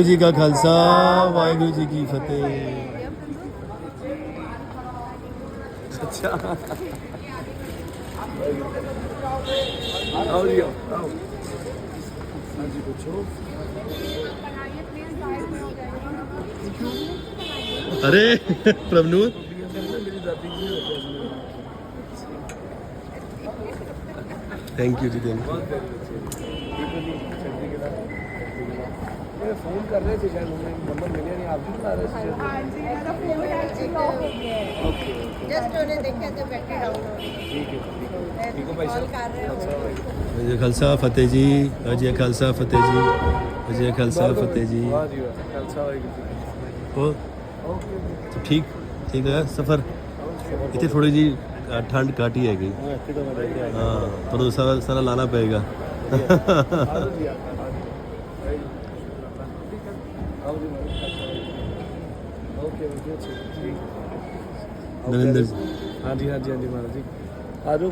जी का खालसा वाहिगुरु जी की फतेह। अच्छा आओ जी आओ। हाँ जी पूछो। अरे प्रभनूर थैंक यू जी थैंक यू। फोन कर रहे थे शायद नंबर मिले नहीं आप भी बता रहे थे। हाँ जी मेरा फोन एक्चुअली ऑफ हो गया है। ओके जस्ट उन्हें देखे तो बैटरी डाउन हो गई। ठीक है ठीक है भाई साहब। कॉल कर रहे हो। अजय खालसा फतेह जी अजय खालसा फतेह जी अजय खालसा फतेह जी। वाह जी वाह खालसा वाहिगुरू। तो ठीक ठीक है सफ़र इतने थोड़ी जी ठंड घट ही हैगी। हाँ पर सारा सारा लाना पएगा। नरेंद्र हाँ जी हाँ जी हाँ जी महाराज जी आ जाओ।